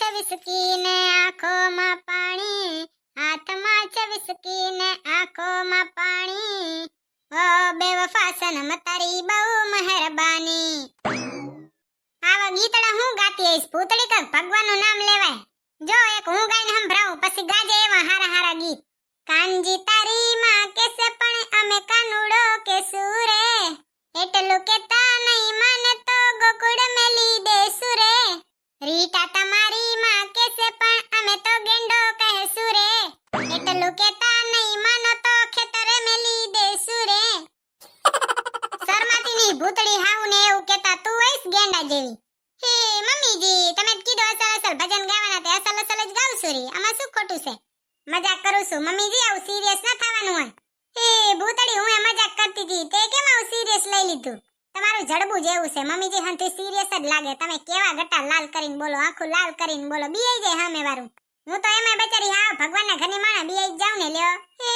છે વિસ્કી ને આંખોમાં પાણી, હાથમાં છે વિસ્કી ને આંખોમાં પાણી, ઓ બેવફા સનમ તારી બહુ મહેરબાની. આવા ગીતડા હું ગાતી હઈશ ભૂતળી કે ભગવાનનું નામ લેવાય. જો એક હું ગાઈને સંભળાવું પછી ગાજે એવા હારા હારા ગીત. કાનજી તારી માં કેસે પણ અમે કાનુડો કેસું રે, એટલું કેતા નહીં માને તો ગોકુળ મેલી દેસું રે. રીટા તમારી માં કેસે પણ અમે તો ગેંડો કહેસું રે, એટલું કેતા નહીં માનો તો ખેતરે મેલી દેસું રે. શરમાતી નહીં ભૂતળી હાહુ ને એવું કેતા તું હઈશ ગેંડા જેવી. હે મમ્મીજી તમે જ કીધું અસલ અસલ ભજન ગાવાના તે અસલ અસલ જ ગાઉં છું રી, આમાં શું ખોટું છે? મજાક કરું છું મમ્મીજી, આવું સિરિયસ ના થવાનું હોય. હે ભૂતળી હું મજાક કરતી હતી તે કેમ આવું સિરિયસ લઈ લીધું? તમારું જડબું જેવું છે મમ્મીજી, હંથી સિરિયસ જ લાગે. તમે કેવા ગટા લાલ કરીને બોલો, આખું લાલ કરીને બોલો, બીઆઈ જાય સામે વાળું. હું તો એમાં બચારી હા ભગવાનના ઘરની માણા બીઆઈ જાઉં ને લ્યો. હે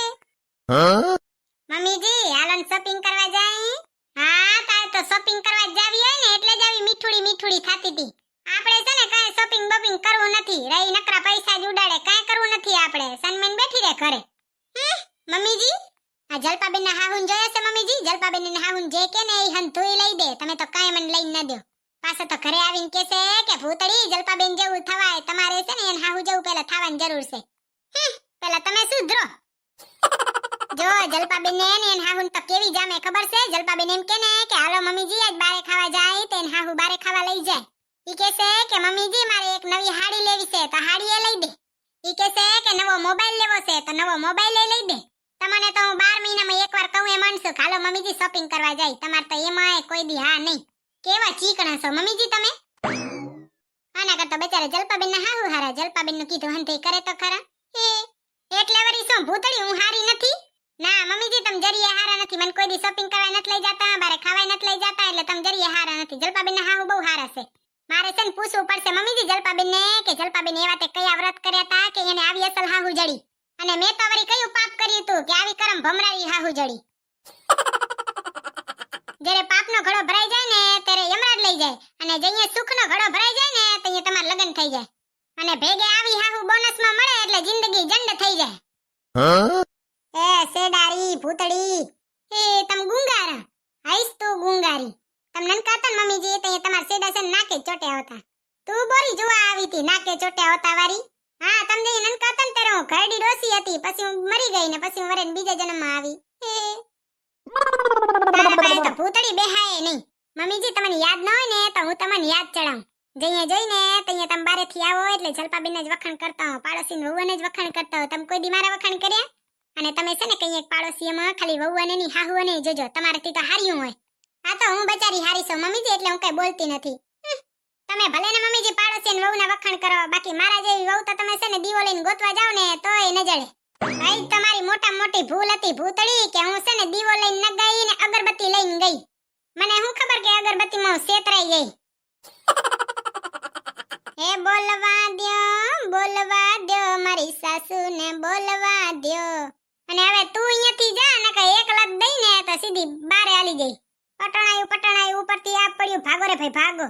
મમ્મીજી હાલન શોપિંગ કરવા જાય? હા તારે તો શોપિંગ કરવા જાવી હોય ને એટલે જ આવી મીઠુડી મીઠુડી થાતી હતી. આપણે છે ને કાંઈ શોપિંગ બોપિંગ કરવું નથી, રહી નકરા પૈસા જ ઉડાડે, કાંઈ કરવું નથી આપણે, સનમેન બેઠી રહે ઘરે. મમ્મીજી આ જલપાબેન ના હાહુન જોયા છે મમ્મીજી? જલપાબેન ને હાહુન જે કે ને એ હંધોઈ લઈ દે, તમે તો કાંઈ મને લઈ ન દો. પાછો તો ઘરે આવીને કહેશે કે ભૂતળી જલપાબેન જેવું થવાય, તમારે છે ને એને હાહુ જેવું પહેલા થવાની જરૂર છે. પહેલા તમે સુધરો. જો જલપાબેન ને એને હાહુન તો કેવી જામે ખબર છે? જલપાબેન એમ કે ને કે હાલો મમ્મીજી આજ બારે ખાવા જાય, તો એને હાહુ બારે ખાવા લઈ જાય. ઈ કહેશે કે મમ્મીજી મારે એક નવી હાડી લેવી છે, તો હાડી એ લઈ દે. ઈ કહેશે કે નવો મોબાઈલ લેવો છે, તો નવો મોબાઈલ એ લઈ દે. તમને તો હું 12 મહિનામાં એકવાર કહું એ માનશું હાલો મમ્મીજી શોપિંગ કરવા જાય, તમાર તો એમાં કોઈ દી હા નહીં. કેવા ચીકણા છો મમ્મીજી તમે. આના કરતા બેચારે જલપાબેન ના હાહુ હારા, જલપાબેન નું કીધું હંતે કરે તો ખરા. એટલે વરી શું ભૂતળી હું હારી નથી? ના મમ્મીજી તમે જરીએ હારા નથી, મને કોઈ દી શોપિંગ કરવા નથી લઈ જતા, બારે ખાવા નથી લઈ જતા, એટલે તમે જરીએ હારા નથી. જલપાબેન ના હાહુ બહુ હારા છે. મારે છે ને પૂછવું પડશે મમ્મીજી જલપાબેન ને કે જલપાબેન એવા તે કયા વ્રત કર્યા તા કે એને આવી અસલ હાહુ જડી, અને મેં તો વળી કયું પાપ કર્યું તું કે આવી કરમ ભમરારી હાહુ જડી. જ્યારે પાપનો ઘડો ભરાઈ જાય ને ત્યારે યમરાજ લઈ જાય, અને જઈએ સુખનો ઘડો ભરાઈ જાય ને ત્યારે તમાર લગન થઈ જાય, અને ભેગે આવી હાહુ બોનસમાં મળે એટલે જિંદગી જંડ થઈ જાય. એ સેડારી ભૂતડી, એ તમ ગુંગારા આઈસ તું ગુંગારી. તમ નનકા હતા ને મમ્મીજી તો તમાર સેડા છે નાકે ચોટે આવતા. તું બોરી જોવા આવી હતી નાકે ચોટે આવતા વારી. હા તમને નનકા હતા ને ત્યારે હું ઘરડી ડોસી હતી, પછી હું મરી ગઈ ને પછી હું વરેન બીજા જન્મમાં આવી. તારા પાસે તો ભૂતડી બેહાય નહીં. મમ્મીજી તમને યાદ ન હોય ને તો હું તમને યાદ ચડાવું. જઈએ જોઈને તઈએ તમે બારેથી આવો એટલે જલપાબેન જ વખાણ કરતા હો, પાડોશીને વહુને જ વખાણ કરતા હો. તમે કોઈ દી મારા વખાણ કર્યા? અને તમે છે ને કઈ એક પાડોશીમાં ખાલી વહુને ની હાહુને જોજો, તમારાથી તો હાર્યું હોય. આ તો હું બચારી હારી છું મમ્મીજી, એટલે હું કઈ બોલતી નથી. તમે ભલે ને મમ્મીજી પાડોશીને વહુના વખાણ કરો, બાકી મારા જેવી વહુ તો તમે છે ને દીવો લઈને ગોતવા જાવ ને તોય ન જડે. ભાઈ તમારી મોટા મોટી ભૂલ હતી ભૂતળી કે હું છે ને દીવો લઈને ન ગઈ ને અગરબત્તી લઈને ગઈ. મને શું ખબર કે અગરબત્તીમાં હું છેતરાઈ ગઈ. એ બોલવા દ્યો મારી સાસુને બોલવા દ્યો. અને હવે તું અહીંયાથી જા ને કે એક લત દઈ ને તો સીધી બારે આલી ગઈ. પટણાયું ઉપરથી આપ પડ્યું, ભાગો રે ભાઈ ભાગો.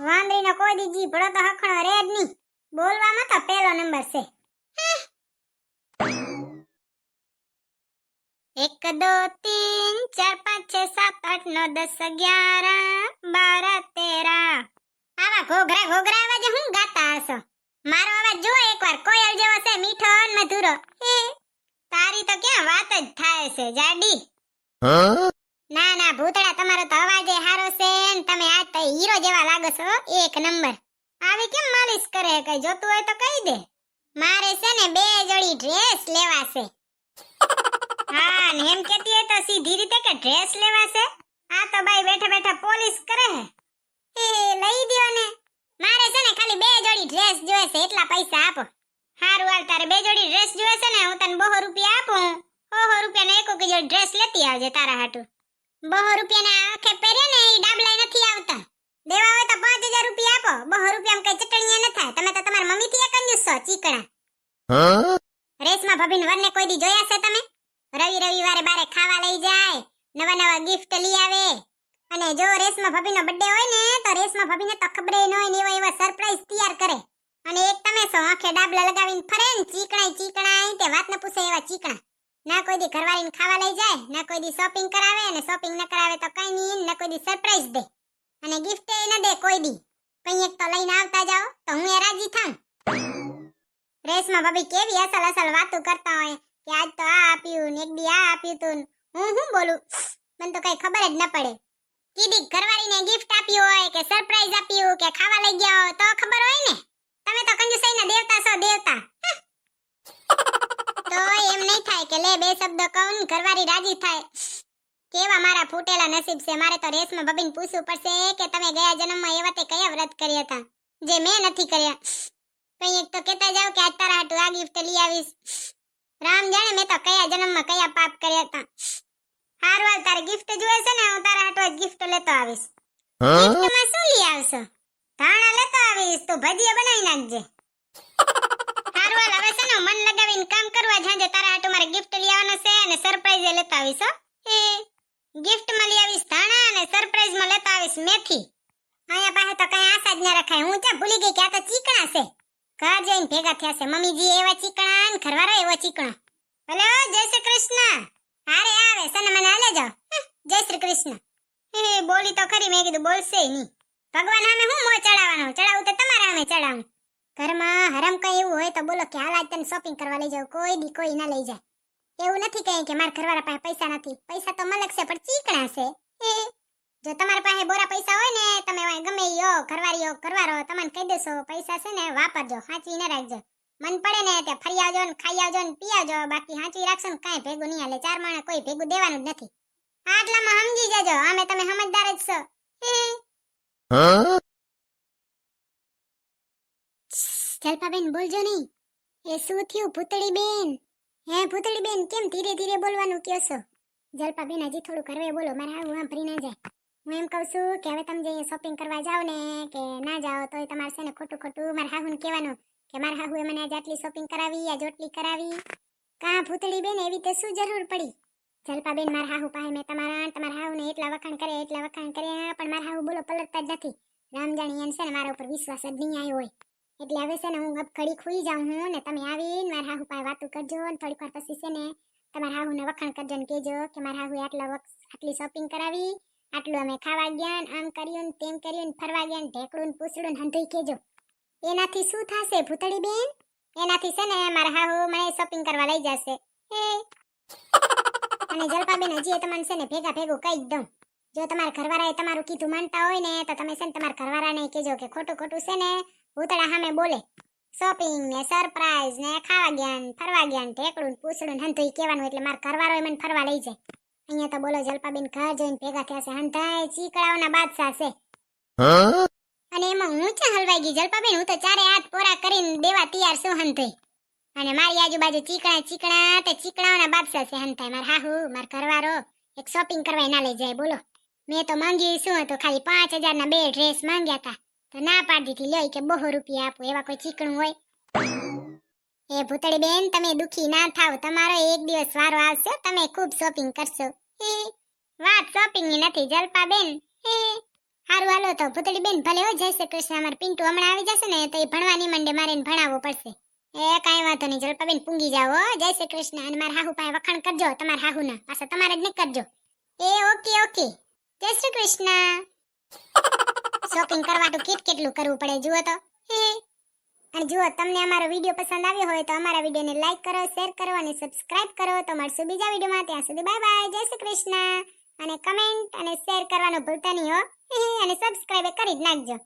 વાંદરીનો કોઈ દી જીભડો તો હખણો રે જ નહીં, બોલવામાં તો પહેલો નંબર છે. 1 2 3 4 5 6 7 8 9 10 11 12 13. આવા ઘોઘરા ઘોઘરા અવાજે હું ગાતા હશો? મારો અવાજ જો એકવાર કોયલ જેવો છે, મીઠો અને મધુરો. તારી તો ક્યાં વાત જ થાય છે જાડી. ના ના ભૂતડા તમારો તો અવાજ હારો છે ને તમે આજ તો હીરો જેવા લાગો છો, એક નંબર. આવી કેમ માલિશ કરે? કઈ જોતું હોય તો કહી દે. મારે છે ને 2 જોડી ડ્રેસ લેવા છે. હા ને એમ કહેતી હોય તો સીધી રીતે કે ડ્રેસ લેવા છે. આ તો બાઈ બેઠા બેઠા પોલીસ કરે હે. લઈ દ્યો ને. મારે છે ને ખાલી 2 જોડી ડ્રેસ જોઈએ છે, એટલા પૈસા આપો. હારું હાલ તારે 2 જોડી ડ્રેસ જોઈએ છે ને હું તને 200 રૂપિયા આપું. 100 રૂપિયાનો એક જોડી ડ્રેસ લેતી આવજે તારા હાટુ. 200 રૂપિયાના આખે પહેરે ને એ ડાબલાય નથી આવતા. દેવા હોય તો 5000 રૂપિયા આપો. 200 રૂપિયામાં કઈ ચટણીયા ન થાય. તમે તો તમાર મમ્મીથી એક કંજૂસ છો ચીકણા. રેશમા ભાભીને વરને કોઈ દી જોયા છે તમે? રવિવારે બારે ખાવા લઈ જાય, નવા ગિફ્ટ લઈ આવે, અને જો રેશમા ભાભીનો બર્થડે હોય ને તો રેશમા ભાભીને તો ખબર ન હોય ને એવા સરપ્રાઈઝ તૈયાર કરે. અને એક તમે સો આંખે ડાબલા લગાવીને ફરે ને ચીકણાઈ તે વાત ન પૂછે એવા ચીકણા. ના કોઈ દી ઘરવાળીને ખાવા લઈ જાય, ના કોઈ દી શોપિંગ કરાવે, અને શોપિંગ ન કરાવે તો કઈ નહીં, ના કોઈ દી સરપ્રાઈઝ દે અને ગિફ્ટ એ ન દે કોઈ દી. કઈ એક તો લઈને આવતા જાઓ તો હું એ રાજી થાઉં. રેશમા ભાભી કેવી અસલ વાતો કરતા હોય કે આજ તો આ આપ્યું ને એક દી આ આપ્યું તું. હું બોલું, મને તો કઈ ખબર જ ન પડે. કીધી ઘરવાળીને ગિફ્ટ આપ્યું હોય કે સરપ્રાઈઝ આપ્યું કે ખાવા લઈ ગયા હોય તો ખબર હોય ને. તમે તો કંજુસાઈના દેવતા છો, દેવતા. તો એમ નહીં થાય કે લે બે શબ્દ કહું ને ઘરવાળી રાજી થાય. કેવા મારા ફૂટેલા નસીબ છે. મારે તો રેશમા ભાભીને પૂછવું પડશે કે તમે ગયા જન્મમાં એવા તે કયા વ્રત કર્યા હતા જે મેં નથી કર્યા. કઈ એક તો કહેતા જાવ કે આજ તારા હાટુ આ ગિફ્ટ લઈ આવીશ. રામ જાણે મેં તો કયા જન્મમાં કયા પાપ કર્યા હતા. હારું હાલ, તારે ગિફ્ટ જોઈએ છે ને, હું તારા હાટુ જ ગિફ્ટ લેતો આવીશ. ગિફ્ટમાં શું લઈ આવશો? ધાણા લેતો આવીશ, તો ભજીયા બનાવી નાખજે. હારું હાલ, હવે છે ને મન લગાવીને કામ કરવા જાજે. તારા હાટુ મારે ગિફ્ટ લઈ આવવાનો છે અને સરપ્રાઈઝ લેતો આવીશ. હો ગિફ્ટમાં લઈ આવીશ ધાણા અને સરપ્રાઈઝમાં લેતો આવીશ મેથી. અહીંયા પાસે તો કઈ આશા જ ન રખાય. હું ચા ભૂલી ગઈ કે આ તો ચીકણા છે. ઘર જઈને ભેગા થયા છે મમ્મીજી એવા ચીકણા અને ઘરવાળો એવો ચીકણો. હેલો, જય શ્રી કૃષ્ણ. હારે આવે સને મને હાલે જાઓ. જય શ્રી કૃષ્ણ. બોલી તો ખરી, મેં કીધું બોલશે નહીં. ભગવાન સામે હું મોં ચડાવવાનો? ચડાવું તો તમારા સામે ચડાવું. ઘરમાં હરમ કઈ એવું હોય તો બોલો કે હાલ આજ તને શોપિંગ કરવા લઈ જાવ. કોઈ દી કોઈ ના લઈ જાય. એવું નથી કહે કે મારા ઘરવાળા પાસે પૈસા નથી. પૈસા તો મલક છે પણ ચીકણા છે. જો તમારા પાસે બોરા પૈસા હોય ને, તમે ગમે યો ઘરવાળીઓ ઘરવાળો તમને કહી દેશો પૈસા છે ને વાપરજો, હાચવી ન રાખજો. મન પડે ને તે ફરી આવજો ને ખાઈ આવજો ને પી આવજો. બાકી હાચવી રાખશો ને કાંઈ ભેગું નહીં હાલે. ચાર માણસ કોઈ ભેગું દેવાનું જ નથી. આટલામાં સમજી જજો, અમે તમે સમજદાર જ છો. જલપાબેન બોલજો નહીં. એ શું થયું ભૂતળી બેન? હે ભૂતળી બેન, કેમ ધીરે ધીરે બોલવાનું કહો છો? જલપાબેન હજી થોડું કરવે બોલો, મારે આવું આમ ફરી ના જાય. હું એમ કહું છું કે હવે તમે જે શોપિંગ કરવા જાઓ ને કે ના જાઓ તોય તમારે છે ને ખોટું ખોટું મારા હાહુને કહેવાનું કે મારા હાહુએ મને આજ આટલી શોપિંગ કરાવી, આજ ઓટલી કરાવી. કાં ભૂતળી બેન એવી તો શું જરૂર પડી? જલપાબેન મારા હાહુ પાસે મેં તમારા હાહુને એટલા વખાણ કર્યા પણ મારા હાહુ બોલો પલટતા જ નથી. રામ જાણી એને છે ને મારા ઉપર વિશ્વાસ જ નહીં આવ્યો હોય. એટલે હવે છે ને હું ઘડી ખુઈ જાઉં હું ને તમે આવીને મારા હાહુ પાસે વાતું કરજો ને થોડીક વાર પછી છે ને તમારા હાહુને વખાણ કરજો ને કહેજો કે મારા હાહુએ આટલી શોપિંગ કરાવી, આટલું અમે ખાવા ગયા, આમ કર્યું ને તેમ કર્યું ને ફરવા ગયા ને ઢેકડું ને પૂછડું ને હંધુઈ કહેજો. એનાથી શું થશે ભૂતળી બેન? એનાથી છે ને મારા હાહુ મને શોપિંગ કરવા લઈ જશે. અને જલપાબેન હજી તમને છે ને ભેગું કહી દઉં. જો તમારા ઘરવાળાએ તમારું કીધું માનતા હોય ને તો તમે છે ને તમારા ઘરવાળાને કહેજો કે ખોટું છે ને ભૂતળા સામે બોલે. શોપિંગ ને સરપ્રાઈઝ ને ખાવા ગયા ને ફરવા ગયા ને ઢેકડું ને પૂછડું ને હંધુઈ કહેવાનું એટલે મારા ઘરવાળો મને ફરવા લઈ જાય. અહીંયા તો બોલો જલપાબેન ઘર જઈને ભેગા થયા છે. હંધાય ચીકડાઓના બાદશાહ છે. અને એમાં હું છે હલવાઈ ગઈ જલપાબેન. હું તો ચારે હાથ પોરા કરીને દેવા તૈયાર છું હંધાઈ. અને મારી આજુબાજુ ચીકણા તે ચીકડાઓના બાદશાહ છે હંધાઈ. મારા હાહુ મારા ઘરવાળો એક શોપિંગ કરવા ના લઈ જાય. બોલો મેં તો માંગી શું હતું, ખાલી 5000 ના 2 ડ્રેસ માંગ્યા હતા તો ના પાડી દીધી. લ્યો કે 200 રૂપિયા આપો. એવા કોઈ ચીકણું હોય? એ ભૂતળી બેન તમે દુખી ના થાવ, તમારો એક દિવસ વારો આવશે. તમે ખૂબ શોપિંગ કરશો. વાત શોપિંગ ની નથી જલપાબેન. હારું હાલો તો ભૂતળી બેન ભલે હો. જય શ્રી કૃષ્ણ. અમાર પિન્ટુ હમણાં આવી જશે ને તો એ ભણવાની મંડે મારે એને ભણાવવો પડશે. કાંઈ વાંધો નહીં જલપાબેન, પૂંગી જાઓ. જય શ્રી કૃષ્ણ. અને મારા હાહુ પાસે વખાણ કરજો તમારા હાહુના. પાછા તમારે જ ન કરજો. ઓકે. જય શ્રી કૃષ્ણ. શોપિંગ કરવા તો કેટલું કરવું પડે જુઓ તો. અને જુઓ તમને અમારો વિડીયો પસંદ આવ્યો હોય તો અમારા વિડીયોને લાઈક કરો, શેર કરો અને સબસ્ક્રાઇબ કરો. તો મળશું બીજા વિડીયોમાં. ત્યાં સુધી બાય બાય. જય શ્રી કૃષ્ણ. અને કમેન્ટ અને શેર કરવાનું ભૂલતા નહીં હો. અને સબસ્ક્રાઇબ કરી જ નાખજો.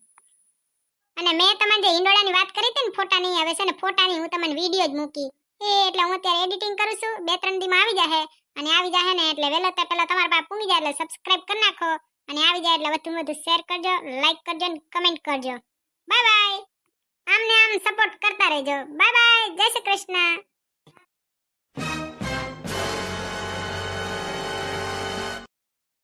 અને મેં તમને જે હિંડોળાની વાત કરી હતી ને ફોટાની, હવે છે ને ફોટાની હું તમને વિડીયો જ મૂકી. એટલે હું અત્યારે એડિટિંગ કરું છું. 2-3 દીમાં આવી જશે. અને આવી જશે ને એટલે વહેલો તો પહેલા તમારા પાસે પૂગી જાય એટલે સબસ્ક્રાઇબ કરી નાખો. અને આવી જાય એટલે વધુ શેર કરજો, લાઈક કરજો અને કમેન્ટ કરજો. Bye bye. આમને આમ સપોર્ટ કરતા રહેજો. Bye bye. જય શ્રી કૃષ્ણ.